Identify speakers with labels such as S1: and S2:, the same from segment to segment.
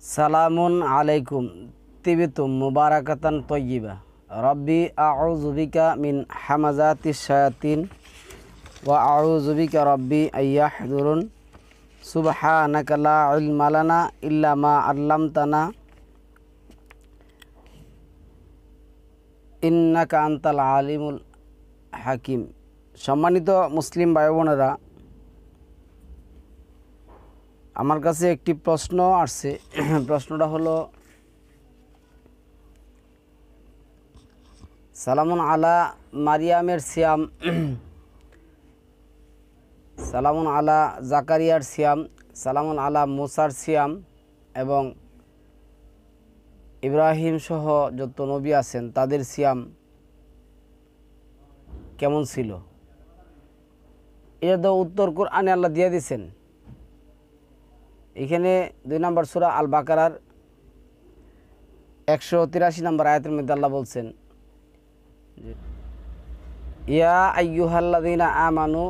S1: সালামুন আলাইকুম তিবিতুম মুবারাকাতান তয়্যিবা রব্বি আউযু বিকা মিন হামাযাতিশ শায়াতিন ওয়া আউযু বিকা রব্বি আইয়াহযুরুন সুবহানাকা লা ইলমা লানা ইল্লা মা আল্লামতানা ইন্নাকা আনতাল আলিমুল হাকিম। সম্মানিত মুসলিম ভাই বোনেরা, আমার কাছে একটি প্রশ্ন আসছে। প্রশ্নটা হলো, সালামুন আলা মারিয়ামের সিয়াম, সালামুন আলা জাকারিয়ার সিয়াম, সালামুন আলা মুসার সিয়াম এবং ইব্রাহিম সহ যত নবী আছেন তাদের সিয়াম কেমন ছিল? এটা তো উত্তর কোরআনে আল্লাহ দিয়ে দিয়েছেন। এখানে 2 নম্বর সূরা আল বাকারার 183 নম্বর আয়াতের মধ্যে আল্লাহ বলছেন, ইয়া আইয়ুহাল্লাযীনা আমানু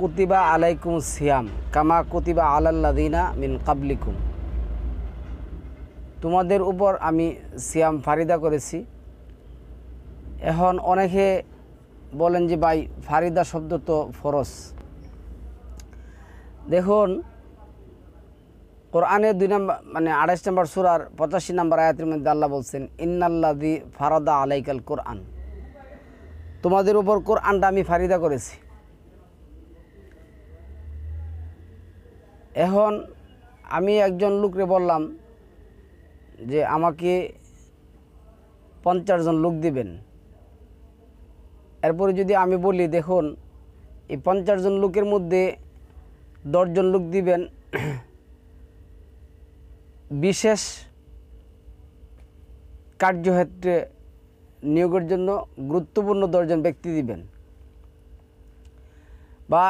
S1: কুতিবা আলাইকুমুস সিয়াম কামা কুতিবা আলাল্লাযীনা মিন ক্বাবলিকুম। তোমাদের উপর আমি সিয়াম ফারিদা করেছি। এখন অনেকে বলেন যে ভাই, ফারিদা শব্দ তো ফরজ। দেখুন, কোরআনে 2 নম্বর 28 নম্বর সূরার 85 নম্বর আয়াতের মধ্যে আল্লাহ বলছেন, ইন্নাল্লাযী ফারাদা আলাইকাল কোরআন, তোমাদের উপর কোরআনটা আমি ফারিদা করেছি। এখন আমি একজন লোকরে বললাম যে আমাকে 50 জন লোক দিবেন। এরপরে যদি আমি বলি, দেখুন এই 50 জন লোকের মধ্যে 10 জন লোক দিবেন বিশেষ কার্যক্ষেত্রে নিয়োগের জন্য, গুরুত্বপূর্ণ 10 জন ব্যক্তি দিবেন। বা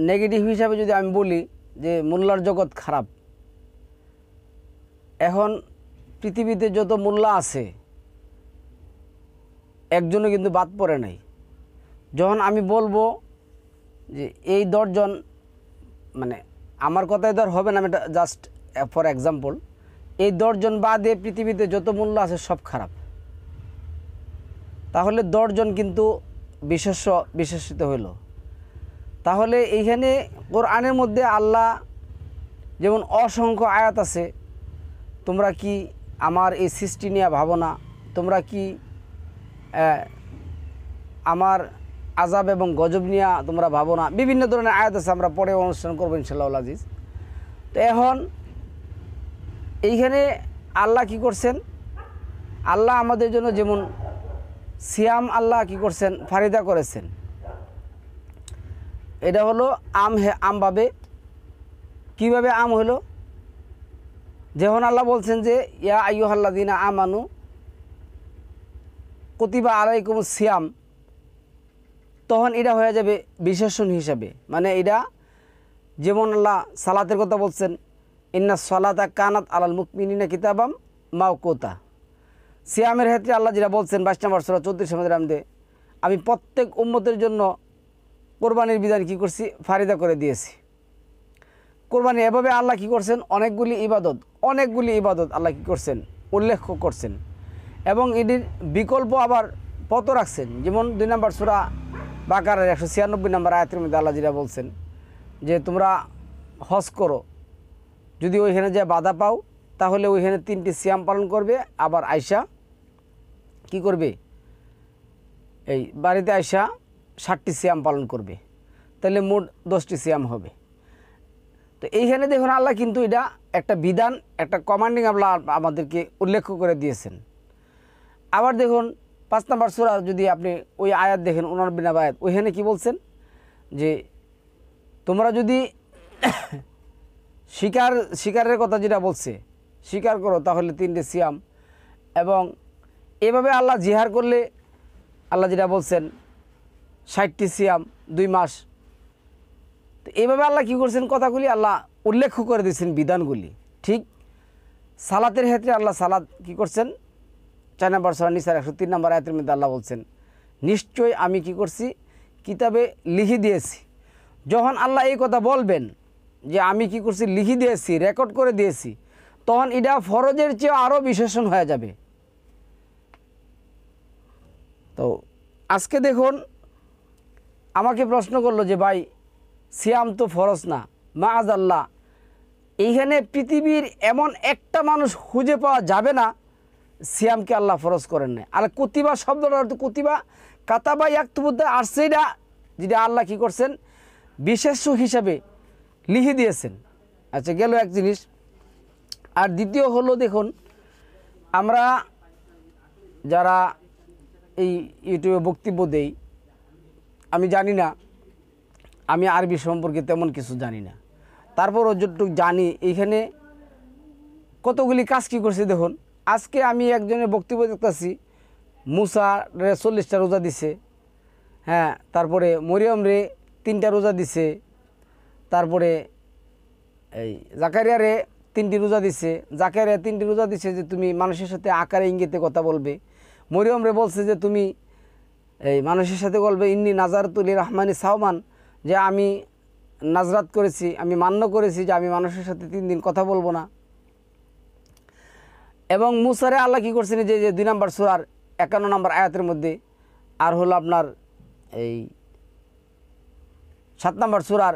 S1: নেগেটিভ হিসাবে যদি আমি বলি যে মোল্লার জগৎ খারাপ, এখন পৃথিবীতে যত মোল্লা আছে একজনও কিন্তু বাদ পড়ে নাই। যখন আমি বলবো যে এই 10 জন, আমার কথায় ধর হবে না, আমি এটা জাস্ট ফর এক্সাম্পল, এই 10 জন বাদে পৃথিবীতে যত মোল্লা আছে সব খারাপ, তাহলে 10 জন কিন্তু বিশেষিত হইল। তাহলে এইখানে কোরআনের মধ্যে আল্লাহ যেমন অসংখ্য আয়াত আছে, তোমরা কি আমার এই সৃষ্টি নিয়ে ভাবো না, তোমরা কি আমার আযাব এবং গজব নিয়ে তোমরা ভাবো না, বিভিন্ন ধরনের আয়াত আছে, আমরা পরে অনুষ্ঠান করবো ইনশাআল্লাহ আজিজ। তো এখন এইখানে আল্লাহ কি করছেন, আল্লাহ আমাদের জন্য যেমন সিয়াম আল্লাহ কি করছেন, ফারিদা করেছেন। এটা হলো আমভাবে। কিভাবে আম হলো? যখন আল্লাহ বলছেন যে ইয়া আইয়ুহাল্লাযীনা আমানু কুতিবা আলাইকুমুস সিয়াম, তখন এটা হয়ে যাবে বিশেষণ হিসাবে। এটা যেমন আল্লাহ সালাতের কথা বলছেন, ইন্নাস সালাতা কানাত আলাল মুমিনিনা কিতাবাম মাওকুতা। সিয়ামের ক্ষেত্রে আল্লাহ যেটা বলছেন 22 নম্বর সূরা 34 নম্বর আয়াতে, আমি প্রত্যেক উম্মতের জন্য কোরবানির বিধান কি করছি, ফারিদা করে দিয়েছি। কোরবানি এভাবে আল্লাহ কি করছেন, অনেকগুলি ইবাদত আল্লাহ কি করছেন, উল্লেখ করছেন। এবং এটির বিকল্প আবার পত রাখছেন। যেমন 2 নম্বর সূরা বাকারার 196 নম্বর আয়াতের মধ্যে আল্লাহ যেটা বলছেন যে তোমরা হজ করো, যদি ওইখানে যে বাধা পাও তাহলে ওইখানে 3টি সিয়াম পালন করবে, আবার আয়সা কি করবে, এই বাড়িতে আয়সা 60টি সিয়াম পালন করবে, তাহলে মোট 10টি সিয়াম হবে। তো এইখানে দেখুন আল্লাহ কিন্তু এটা একটা বিধান, একটা কমান্ডিং আল্লাহ আমাদেরকে উল্লেখ করে দিয়েছেন। আবার দেখুন 5 নম্বর সূরা যদি আপনি ওই আয়াত দেখেন, 89 নম্বর আয়াত, ওইখানে কি বলছেন যে তোমরা যদি শিকারের কথা যেটা বলছে, শিকার করো তাহলে 3টি সিয়াম। এবং এভাবে আল্লাহ জিহার করলে আল্লাহ যেটা বলছেন 60টি সিয়াম 2 মাস। তো এইভাবে আল্লাহ কি করছেন, কথাগুলি আল্লাহ উল্লেখ করে দিয়েছেন, বিধানগুলি। ঠিক সালাতের ক্ষেত্রে আল্লাহ সালাত কি করছেন, 4 নম্বর সূরা নিসার 103 নম্বর আয়াতের মধ্যে আল্লাহ বলছেন, নিশ্চয় আমি কি করছি, কিতাবে লিখে দিয়েছি। যখন আল্লাহ এই কথা বলবেন যে আমি কি করছি লিখে দিয়েছি, রেকর্ড করে দিয়েছি, তখন এটা ফরজের চেয়ে আরও বিশেষণ হয়ে যাবে। তো আজকে দেখুন আমাকে প্রশ্ন করলো যে ভাই সিয়াম তো ফরজ না, মাআযাল্লাহ, এইখানে পৃথিবীর এমন একটা মানুষ খুঁজে পাওয়া যাবে না সিয়ামকে আল্লাহ ফরজ করেন নাই। আর কুতিবা শব্দটা অর্থ কুতিবা কাতাবা ইয়াকতুবুতে আসছে, এটা যেটা আল্লাহ কী করছেন বিশেষ্য হিসাবে লিখে দিয়েছেন। আচ্ছা, গেল এক জিনিস। আর দ্বিতীয় হলো দেখুন, আমরা যারা এই ইউটিউবে বক্তব্য দেই, আমি জানি না, আমি আরবি সম্পর্কে তেমন কিছু জানি না, তারপরও যতটুকু জানি এইখানে কতগুলি কাজ কী করছে দেখুন। আজকে আমি একজনের বক্তব্য দেখতেছি, মুসা রে 40টা রোজা দিছে, হ্যাঁ, তারপরে মরিয়ম রে 3টা রোজা দিছে, তারপরে এই জাকারিয়ারে 3টি রোজা দিছে, জাকারিয়া 3টি রোজা দিছে যে তুমি মানুষের সাথে আকারে ইঙ্গিতে কথা বলবে। মরিয়ম রে বলছে যে তুমি এই মানুষের সাথে বলবে ইন্নি নাজারতুল রহমানি সাওমান, যে আমি নাজরাত করেছি, আমি মান্য করেছি যে আমি মানুষের সাথে 3 দিন কথা বলবো না। এবং মুসারে আল্লাহ কী করছেন যে 2 নম্বর সূরার 51 নম্বর আয়াতের মধ্যে, আর হলো আপনার এই 7 নম্বর সূরার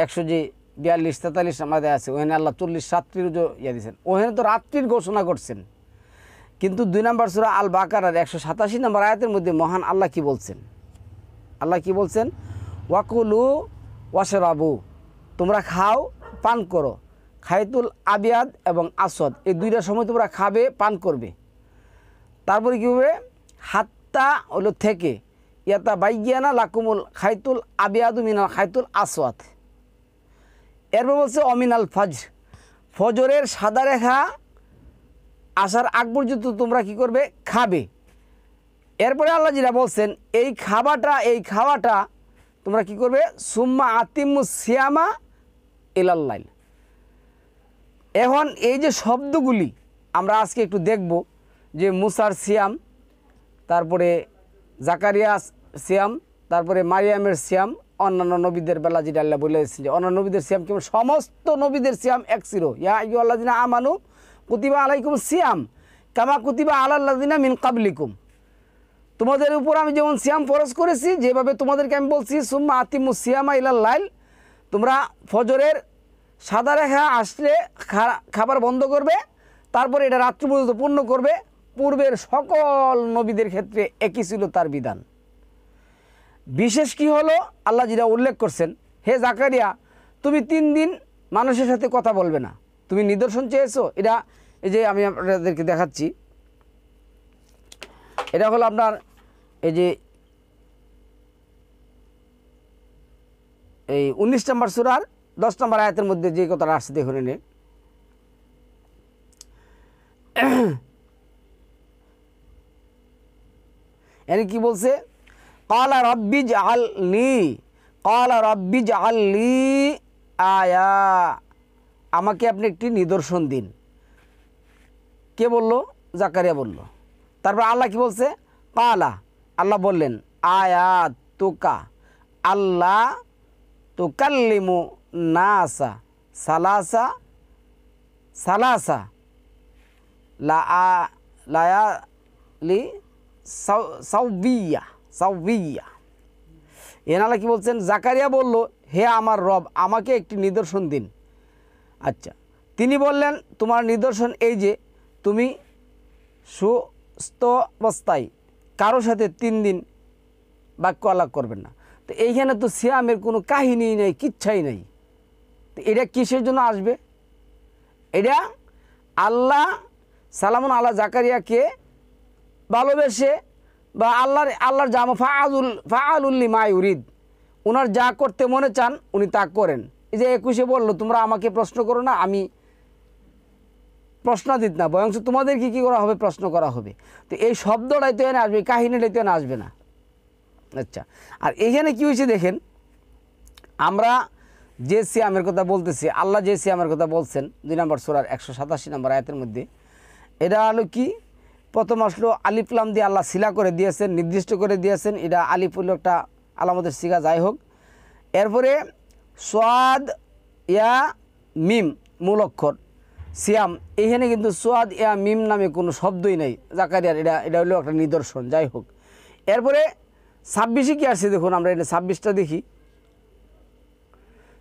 S1: 142-43 আমাদের আছে, ওখানে আল্লাহ 40-7টি রোজা দিয়েছেন, ওখানে তো রাত্রির ঘোষণা করছেন। কিন্তু 2 নম্বর সূরা আল বাকারার 187 নম্বর আয়াতের মধ্যে মহান আল্লাহ কি বলছেন? আল্লাহ কি বলছেন? ওয়াকুলু ওয়াশরাবু, তোমরা খাও পান করো, খাইতুল আবিয়াদ এবং আসদ, এই 2টার সময় তোমরা খাবে পান করবে। তারপরে কী হবে? হাত্তা হলো থেকে, ইয়াতা বাইগিয়ানা লাকুমুল খাইতুল আবিয়াদু মিনাল খাইতুল আসওয়াদ। এরপর বলছে অমিনাল ফজর, ফজরের সাদা রেখা আসার আগ পর্যন্ত তোমরা কি করবে? খাবে। এরপরে আল্লাহ যেটা বলছেন এই খাওয়াটা তোমরা কি করবে? সুম্মা আতিমুস সিয়ামা ইলাল্লাইল। এখন এই যে শব্দগুলি আমরা আজকে একটু দেখব, যে মুসার সিয়াম, তারপরে জাকারিয়া সিয়াম, তারপরে মারিয়ামের সিয়াম, অন্যান্য নবীদের বেলা যেটা আল্লাহ বলেছেন যে অন্যান্য নবীদের সিয়াম কেমন, সমস্ত নবীদের সিয়াম এক ছিল। ইয়া আইয়ুহাল্লাযিনা আমানু কুতিবা আলাইকুম সিয়াম কামা কুতিবা আলাল্লাযিনা মিন ক্বাবলিকুম, তোমাদের উপর আমি যেমন সিয়াম ফরজ করেছি, যেভাবে তোমাদেরকে আমি বলছি সুম্মা আতিমুস সিয়ামা ইলাল লাইল, তোমরা ফজরের সাদা রেখা আসলে খাবার বন্ধ করবে, তারপরে এটা রাত্রি পর্যন্ত পূর্ণ করবে। পূর্বের সকল নবীদের ক্ষেত্রে একই ছিল তার বিধান। বিশেষ কি হলো? আল্লাহ যেটা উল্লেখ করছেন, হে জাকারিয়া তুমি 3 দিন মানুষের সাথে কথা বলবে না, তুমি নিদর্শন চেয়েছো। এটা এই যে আমি আপনাদেরকে দেখাচ্ছি, এটা হলো আপনার এই যে এই 19 নম্বর সূরার 10 নম্বর আয়াতের মধ্যে যে কথাটা আসছে দেখুন। এনে এনে কি বলছে? ক্বালা রাব্বি জাআলনি আয়া, আমাকে আপনি একটি নিদর্শন দিন। কে বলল? জাকারিয়া বলল। তারপর আল্লাহ কি বলছে? ক্বালা, আল্লাহ বললেন, আয়াতুকা আল্লাহ তুকাল্লিমু নাসা সালাসা লায়ালি সাউবিয়া। এন আল্লাহ কি বলছেন? জাকারিয়া বলল, হে আমার রব, আমাকে একটি নিদর্শন দিন। আচ্ছা, তিনি বললেন, তোমার নিদর্শন এই যে তুমি সুস্থ অবস্থায় কারোর সাথে 3 দিন বাক্য আলাপ করবেন না। তো এইখানে তো সিয়ামের কোনো কাহিনী নেই, কিচ্ছাই নেই। তো এটা কিসের জন্য আসবে? এটা আল্লাহ সালামুন আল্লাহ জাকারিয়াকে ভালোবেসে, বা আল্লাহর জামা ফাআলুল্লি মা ইউরিদ, ওনার যা করতে মনে চান উনি তা করেন। এই যে 21-এ বললো, তোমরা আমাকে প্রশ্ন করো না, আমি প্রশ্নাতীত না, বরং তোমাদেরকে কী করা হবে? প্রশ্ন করা হবে। তো এই শব্দটাই তো এনে আসবে, কাহিনীটাই তো এনে আসবে না। আচ্ছা, আর এইখানে কী হয়েছে দেখেন, আমরা যে সিয়ামের কথা বলতেছি, আল্লাহ যে সিয়ামের কথা বলছেন 2 নম্বর সূরার 187 নম্বর আয়াতের মধ্যে, এটা হলো কি? প্রথম আসলো আলিফ লাম দিয়ে আল্লাহ সিলা করে দিয়েছেন, নির্দিষ্ট করে দিয়েছেন। এটা আলিফ হলো একটা আলামতের সিগা, যাই হোক। এরপরে সোয়াদ ইয়া মিম মূল অক্ষর সিয়াম, এখানে কিন্তু সোয়াদ ইয়া মিম নামে কোনো শব্দই নেই জাকারিয়ার, এটা হলো একটা নিদর্শন। যাই হোক, এরপরে 26 কি আসছে দেখুন, আমরা এটা 26টা দেখি।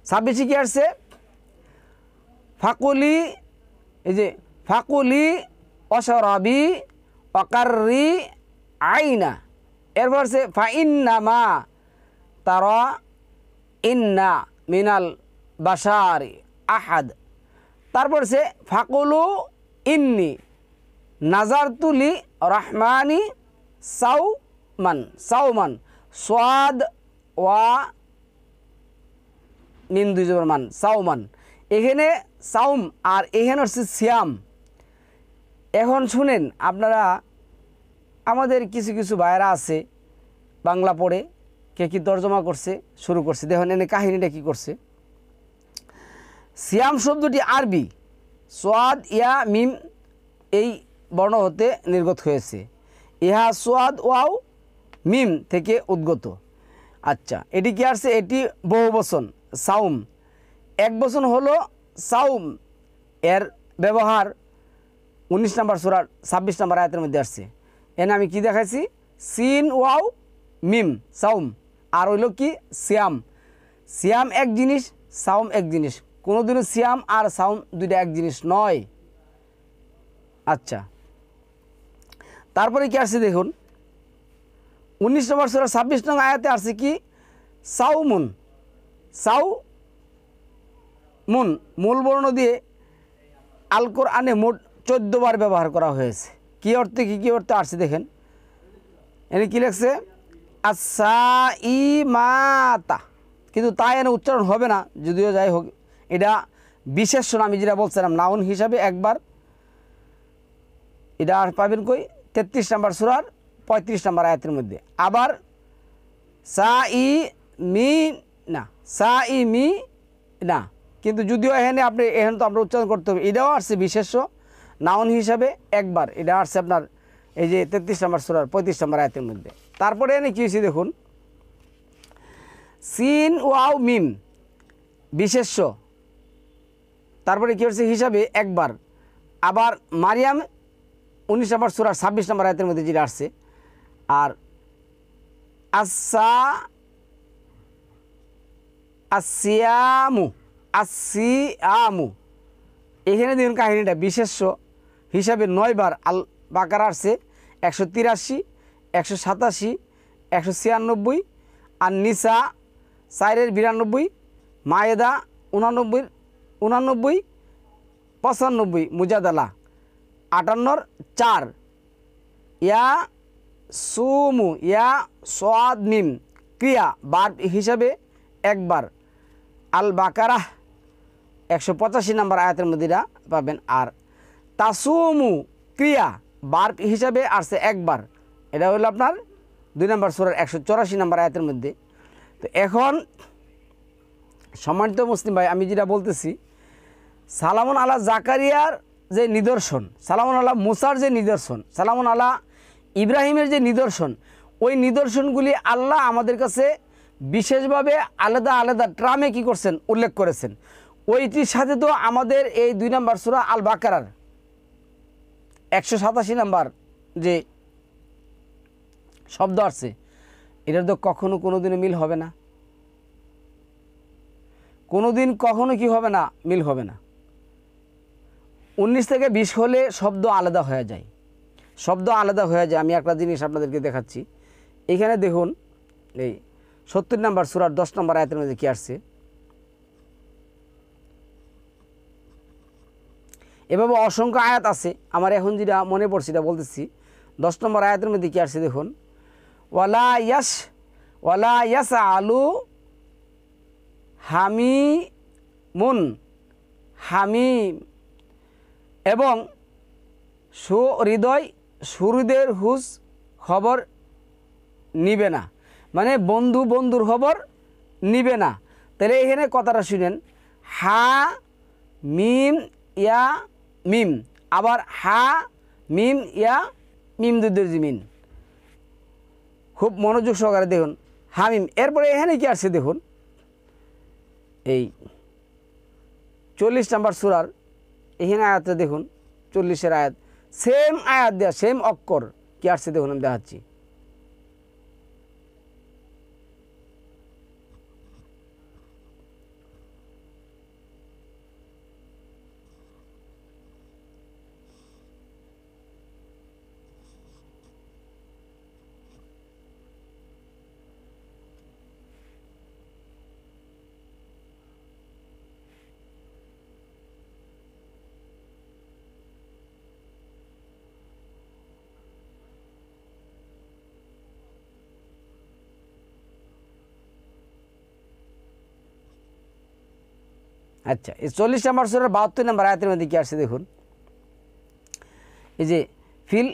S1: 26 কি আসছে, ফাকুলি, এই যে ফাকুলি অশরাবি অকারি আইনা, এরপর সে ফাইন্নামা তারা ইন্না মিনাল বাসারি আহাদ, তারপর সে ফাকুলু ইন্নি নাজারতুলি রহমানি সাউমান সোয়াদ ওয়া মিম দুই জবর মান সাউমান, এখানে সাউম আর এখানে হচ্ছে সিয়াম। এখন শুনেন আপনারা, আমাদের কিছু কিছু ভাইয়েরা আছে বাংলা পড়ে, কে কি তর্জমা করছে শুরু করছে, দেখুন এনে কাহিনীটা কি করছে। সিয়াম শব্দটি আরবি সোয়াদ ইয়া মিম এই বর্ণ হতে নির্গত হয়েছে, ইহা সোয়াদ ওয়াও মিম থেকে উদ্গত। আচ্ছা, এটি কি আসছে, এটি বহু বচন সাউম, এক বচন হলো সাউম, এর ব্যবহার 19 নম্বর সূরার 26 নম্বর আয়াতের মধ্যে আসছে। এনে আমি কি দেখাইছি, সিন ওয়াও মিম সাউম, আর হইল কি সিয়াম। সিয়াম এক জিনিস, সাউম এক জিনিস, কোনোদিনও সিয়াম আর সাউম দুইটা এক জিনিস নয়। আচ্ছা, তারপরে কি আসছে দেখুন, 19 নম্বর সূরা 26 নং আয়াতে আসছে কি সাউমুন, সাউমুন মূল বর্ণ দিয়ে আল কোরআনে মোট 14 বার ব্যবহার করা হয়েছে। কি অর্থে কি অর্থে আসছে দেখেন, এনে কি লেখছে আসাইমাতা, কিন্তু তাই এনে উচ্চারণ হবে না, যদিও যাই হোক এটা বিশেষণ, আমি যেটা বলছিলাম নাউন হিসাবে একবার, এটা আর পাবেন কই 33 নম্বর সূরার 35 নম্বর আয়াতের মধ্যে। আবার মি না, কিন্তু যদিও এখানে তো আমরা উচ্চারণ করতে হবে, এটাও আসছে বিশেষ্য নাউন হিসাবে একবার, এটা আসছে আপনার এই যে 33 নম্বর সূরার 35 নম্বর আয়াতের মধ্যে। তারপরে এনে কি হয়েছে দেখুন, সিন ওয়াও মিম বিশেষ্য, তারপরে কি হচ্ছে হিসাবে একবার। আবার মারিয়াম 19 নম্বর সূরার 26 নম্বর আয়াতের মধ্যে যেটা আসছে। আর আসিয়ামু, এখানে দেখুন কাহিনীটা বিশেষ্য হিসাবে 9 বার আল বাকারা আসছে, 183, 187, 196, আর নিসা 4-92, মায়েদা 89, 95, মুজাদালা 58-4, ইয়া সুমু ইয়া সোয়াদ মিম ক্রিয়া বার্ব হিসাবে একবার, আল বাকারাহ 185 নম্বর আয়াতের মধ্যে এটা পাবেন। আর তাসুমু ক্রিয়া বার্ব হিসাবে আসছে একবার, এটা হলো আপনার 2 নম্বর সূরার 184 নম্বর আয়াতের মধ্যে। তো এখন সম্মানিত মুসলিম ভাই, আমি যেটা বলতেছি, সালামুন আলা জাকারিয়ার যে নিদর্শন, সালামুন আলা মুসার যে নিদর্শন, সালামুন আলা ইব্রাহিমের যে নিদর্শন, ওই নিদর্শনগুলি আল্লাহ আমাদের কাছে বিশেষভাবে আলাদা আলাদা ট্রামে কি করছেন উল্লেখ করেছেন। ওইটির সাথে তো আমাদের এই 2 নম্বর সূরা আল বাকারার 187 নম্বর যে শব্দ আসছে, এটার তো কোনোদিনও মিল হবে না, কখনো কি হবে না, মিল হবে না। 19 থেকে 20 হলে শব্দ আলাদা হয়ে যায়, আমি একটা জিনিস আপনাদেরকে দেখাচ্ছি। এখানে দেখুন এই 70 নম্বর সূরার 10 নম্বর আয়াতের মধ্যে কি আসছে, এভাবে অসংখ্য আয়াত আছে, আমার এখন যেটা মনে পড়ছে এটা বলতেছি। 10 নম্বর আয়াতের মধ্যে কি আসছে দেখুন, ওয়ালা ইয়াসআলু হামিম, এবং সুহৃদের হুজ খবর নিবে না, মানে বন্ধুর খবর নিবে না। তাহলে এখানে কথাটা শুনেন, হা মিম ইয়া মিম, আবার হা মিম ইয়া মিম দুধের জিমিন, খুব মনোযোগ সহকারে দেখুন হামিম। এরপরে এখানে কি আসছে দেখুন, এই 40 নম্বর সূরার এখানে আয়াতে দেখুন 40-এর আয়াত, সেম আয়াত দেওয়া, সেম অক্ষর কি আসছে দেখুন, আমি দেখাচ্ছি। আচ্ছা, এই 40 নম্বর সূরার 72 নম্বর আয়াতের মধ্যে কি আসছে দেখুন, এই যে ফিল,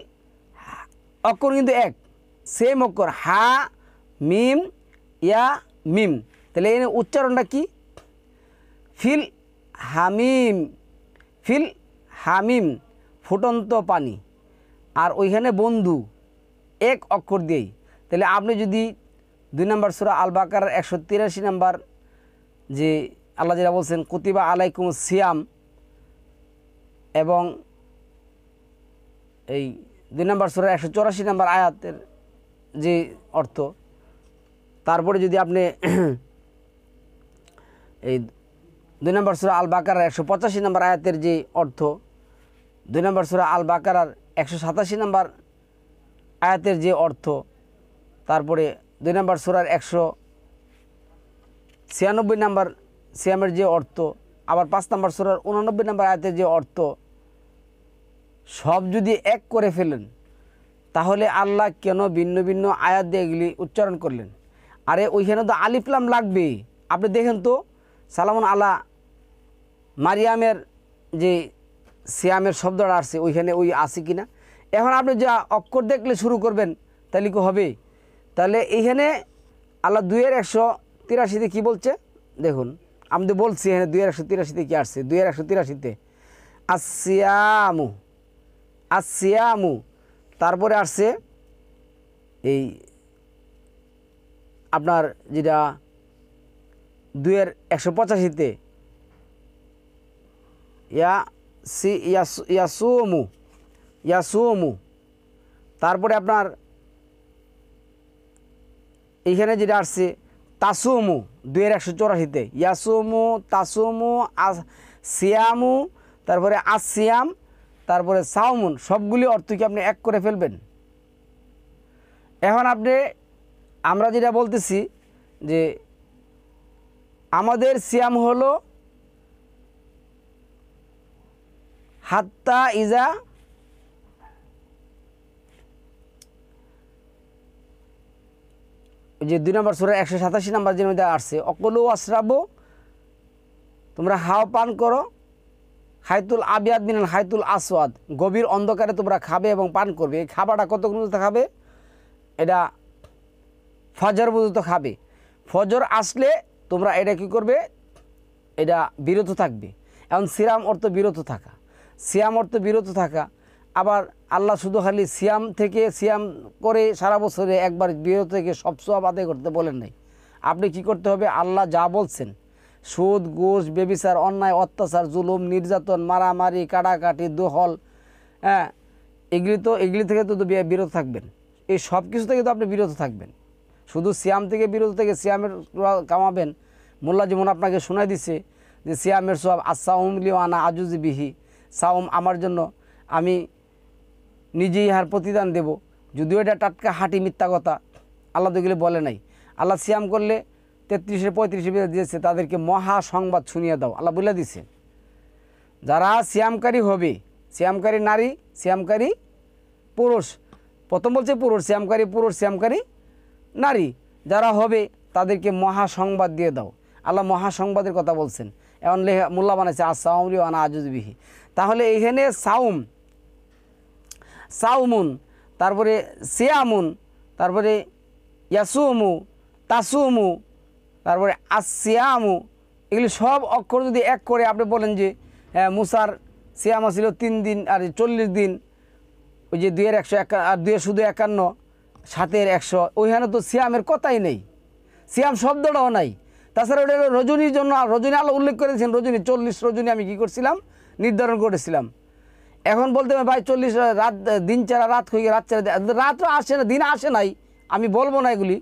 S1: অক্ষর কিন্তু এক, সেম অক্ষর, হা মিম ইয়া মিম, তাহলে এর উচ্চারণটা কি, ফিল হামিম, ফিল হামিম, ফুটন্ত পানি, আর ওইখানে বন্ধু এক অক্ষর দিয়েই। তাহলে আপনি যদি 2 নম্বর সূরা আল বাকারার 183 নম্বর যে আল্লাহ যেটা বলছেন কুতিবা আলাইকুম সিয়াম, এবং এই 2 নম্বর সূরা 184 নম্বর আয়াতের যে অর্থ, তারপরে যদি আপনি এই 2 নম্বর সূরা আল বাকারার 185 নম্বর আয়াতের যে অর্থ, 2 নম্বর সূরা আল বাকারার 187 নম্বর আয়াতের যে অর্থ, তারপরে 2 নম্বর সূরার 196 নম্বর সিয়ামের যে অর্থ, আবার 5 নম্বর সূরার 89 নম্বর আয়াতের যে অর্থ, সব যদি এক করে ফেলেন, তাহলে আল্লাহ কেন ভিন্ন ভিন্ন আয়াত দিয়ে এগুলি উচ্চারণ করলেন? আরে ওইখানে তো আলিফ লাম লাগবে। আপনি দেখেন তো সালামুন আলা মারিয়ামের যে সিয়ামের শব্দটা আসছে ওইখানে ওই আছে কিনা। এখন আপনি যা অক্ষর দেখলে শুরু করবেন তাহলে কি হবে? তাহলে এইখানে আল্লাহ 2-183-তে কী বলছে দেখুন, আমি তো বলছি এখানে 2-183-তে কী আসছে। 2-183-তে আসিয়ামু, আসিয়ামু, তারপরে আসছে এই আপনার যেটা 2-185-তে ইয়াসুমু, ইয়াসুমু, তারপরে আপনার এইখানে যেটা আসছে তাসুমু 2-184-তে, ইয়াসুমু, তাসুমু, সিয়ামু, তারপরে আসিয়াম, তারপরে সাউমুন, সবগুলি অর্থ কি আপনি এক করে ফেলবেন? এখন আপনি আমরা যেটা বলতেছি যে আমাদের সিয়াম হলো হাত্তা ইজা, যে 2 নম্বর সূরা 187 নম্বর যে মধ্যে আসছে অকলু আশরাবু, তোমরা হাও পান করো, হাইতুল আবিয়াদ মিনাল হাইতুল আসওয়াদ, গভীর অন্ধকারে তোমরা খাবে এবং পান করবে। এই খাবারটা কতক্ষণ পর্যন্ত খাবে? এটা ফজর পর্যন্ত খাবে। ফজর আসলে তোমরা এটা কি করবে? এটা বিরত থাকবে। এখন সিয়াম অর্থ বিরত থাকা, সিয়াম অর্থ বিরত থাকা। আবার আল্লাহ শুধু খালি সিয়াম থেকে সিয়াম করে সারা বছরে একবার বিরত থেকে সব সওয়াব আদায় করতে বলেন নাই। আপনি কি করতে হবে? আল্লাহ যা বলছেন, সুদ, ঘুষ, ব্যভিচার, অন্যায়, অত্যাচার, জুলুম, নির্যাতন, মারামারি, কাটাকাটি, দোহল, হ্যাঁ, এগুলি থেকে তো বিরত থাকবেন। এই সব কিছু থেকে তো আপনি বিরত থাকবেন। শুধু সিয়াম থেকে বিরত থেকে সিয়ামের কামাবেন। মোল্লা যেমন আপনাকে শোনাই দিছে যে সিয়ামের সওয়াব আসাউম লিও আনা আজুজি বিহি, সাওম আমার জন্য, আমি নিজেই ইহার প্রতিদান দেব। যদিও এটা টাটকা হাঁটি মিথ্যা কথা, আল্লাহ তো এগুলি বলে নাই। আল্লাহ সিয়াম করলে 33-35 দিয়েছে, তাদেরকে মহা সংবাদ শুনিয়ে দাও, আল্লাহ বলে দিছে। যারা সিয়ামকারী হবে, সিয়ামকারী নারী, সিয়ামকারী পুরুষ, প্রথম বলছে পুরুষ, সিয়ামকারী পুরুষ, সিয়ামকারী নারী যারা হবে তাদেরকে মহা সংবাদ দিয়ে দাও। আল্লাহ মহা সংবাদের কথা বলছেন। এখন মোল্লা বানাইছে আসাউমলি আনা আজুজবিহি। তাহলে এইখানে সাউম, সাউমুন, তারপরে সিয়ামুন, তারপরে ইয়াসুমু, তাসুমু, তারপরে আসিয়ামু, এগুলি সব অক্ষর যদি এক করে আপনি বলেন যে মুসার সিয়াম ছিল 3 দিন আর 40 দিন, ওই যে 2-151 আর 2 শুধু 51, 7-100, ওইখানে তো সিয়ামের কথাই নেই, সিয়াম শব্দটাও নাই। তাছাড়া ওটা হলো রজনীর জন্য, রজনী আল্লাহ উল্লেখ করেছেন, রজনী 40 রজনী আমি কী করছিলাম, নির্ধারণ করেছিলাম। এখন বলতে হবে ভাই 40 রাত, দিন ছাড়া রাত হয়ে রাত ছাড়া রাত আসে না, দিন আসে নাই, আমি বলবো না এগুলি,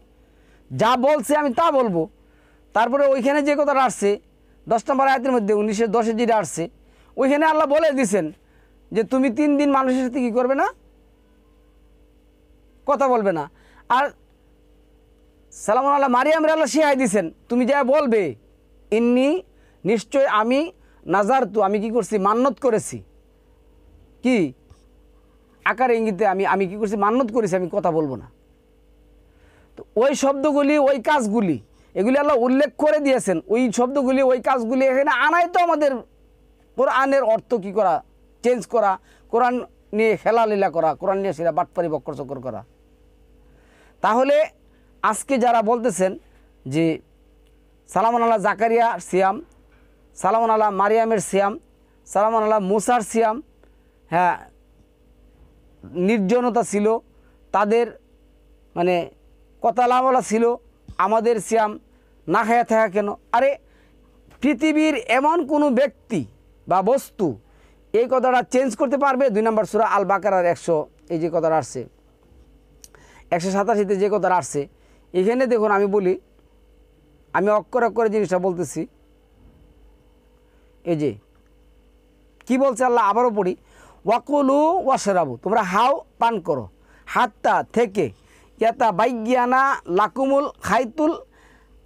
S1: যা বলছে আমি তা বলবো। তারপরে ওইখানে যে কথাটা আসছে 10 নম্বর আয়াতের মধ্যে 19-10 যেটা আসছে, ওইখানে আল্লাহ বলে দিছেন যে তুমি 3 দিন মানুষের সাথে কী করবে না, কথা বলবে না। আর সালামুন আল্লাহ মারিয়ামের আল্লাহ শিখাই দিছেন, তুমি যা বলবে ইন্নি নিশ্চয় আমি নাজারতু, আমি কি করছি, মান্নত করেছি, কি আকারে ইঙ্গিতে আমি কি করছি, মান্নত করেছি, আমি কথা বলবো না। তো ওই শব্দগুলি, ওই কাজগুলি, এগুলি আল্লাহ উল্লেখ করে দিয়েছেন। ওই শব্দগুলি, ওই কাজগুলি এখানে আনাই তো আমাদের কোরআনের অর্থ কি করা, চেঞ্জ করা, কোরআন নিয়ে খেলালীলা করা, কোরআন নিয়ে সেটা বাটপারি বক্কর চক্কর করা। তাহলে আজকে যারা বলতেছেন যে সালামুন আল্লাহ জাকারিয়া সিয়াম, সালামুন আল্লাহ মারিয়ামের সিয়াম, সালামুন আল্লাহ মুসার সিয়াম, হ্যাঁ নির্জনতা ছিল, তাদের মানে কতালামলা ছিল, আমাদের সিয়াম না খায়া থাকা কেন? আরে পৃথিবীর এমন কোনো ব্যক্তি বা বস্তু এই কথাটা চেঞ্জ করতে পারবে? 2 নম্বর সূরা আল বাকারার 100 এই যে কথাটা আসছে, 187 যে কথাটা আসছে, এখানে দেখুন আমি বলি, আমি অক্ষর অক্ষরে জিনিসটা বলতেছি। এই যে কি বলছে আল্লাহ, আবারও পড়ি, ওয়াকুলু ওয়াশরাবু, তোমরা হাও পান করো, হাত্তা থেকে ইয়াতা বাইজ্ঞানা লাকুমুল খাইতুল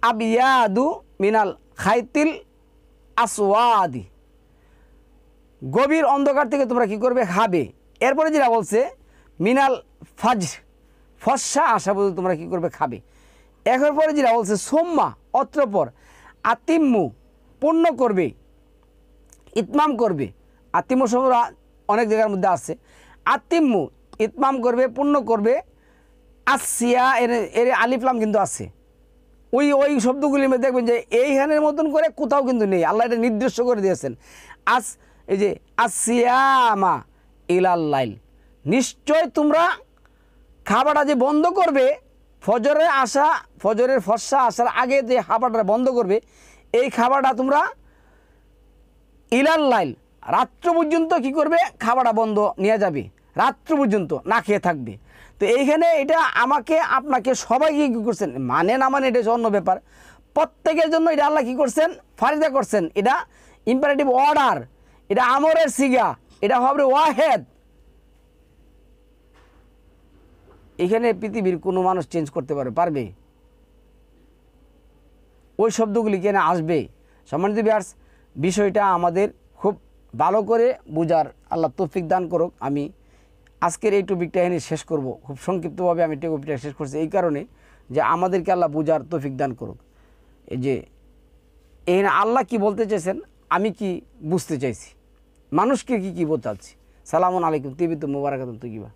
S1: আবিয়াদু মিনাল খাইতিল আসওয়াদি, গভীর অন্ধকার থেকে তোমরা কি করবে, খাবে। এরপরে যেটা বলছে মিনাল ফাজর, ফর্সা আসা পর্যন্ত তোমরা কি করবে, খাবে। এর পরে যেটা বলছে সোম্মা, অত্রপর আতিম্মু, পূর্ণ করবে, ইতমাম করবে। আতিম্মু শব্দ অনেক জায়গার মধ্যে আছে, আতিম্মু ইতমাম করবে, পূর্ণ করবে, আসিয়া এর আলিফলাম কিন্তু আছে। ওই শব্দগুলির মধ্যে দেখবেন যে এইখানের মতন করে কোথাও কিন্তু নেই, আল্লাহ এটা নির্দিষ্ট করে দিয়েছেন। এই যে আসিয়ামা ইলাল্লাইল, নিশ্চয় তোমরা খাবারটা যে বন্ধ করবে, ফজরের ফর্সা আসার আগে যে খাবারটা বন্ধ করবে, এই খাবারটা তোমরা ইলাল্লাইল, রাত্র পর্যন্ত কি করবে, খাবারটা বন্ধ নিয়ে যাবে, রাত্র পর্যন্ত না খেয়ে থাকবে। তো এইখানে এটা আমাকে আপনাকে সবাইকে কী করছেন, মানে না মানে এটা অন্য ব্যাপার, প্রত্যেকের জন্য এটা আল্লাহ কী করছেন, ফারিদা করছেন। এটা ইম্পারেটিভ অর্ডার, এটা আমরের সিগা, এটা হবে ওয়াহেদ। এখানে পৃথিবীর কোনো মানুষ চেঞ্জ করতে পারবে? ওই শব্দগুলি কেন আসবে? সম্মানিত ভিউয়ার্স, বিষয়টা আমাদের খুব ভালো করে বুঝার আল্লাহ তৌফিক দান করুক। আমি আজকের এই টপিকটা এখানে শেষ করব, খুব সংক্ষিপ্তভাবে আমি টপিকটা শেষ করছি এই কারণে যে আমাদেরকে আল্লাহ বুঝার তৌফিক দান করুক। এই যে এখানে আল্লাহ কি বলতে চেয়েছেন, আমি কি বুঝতে চাইছি, মানুষকে কি বলতে চাচ্ছি। সালামুন আলাইকুম, তিবিতু মুবারাকাতুন তুকিবা।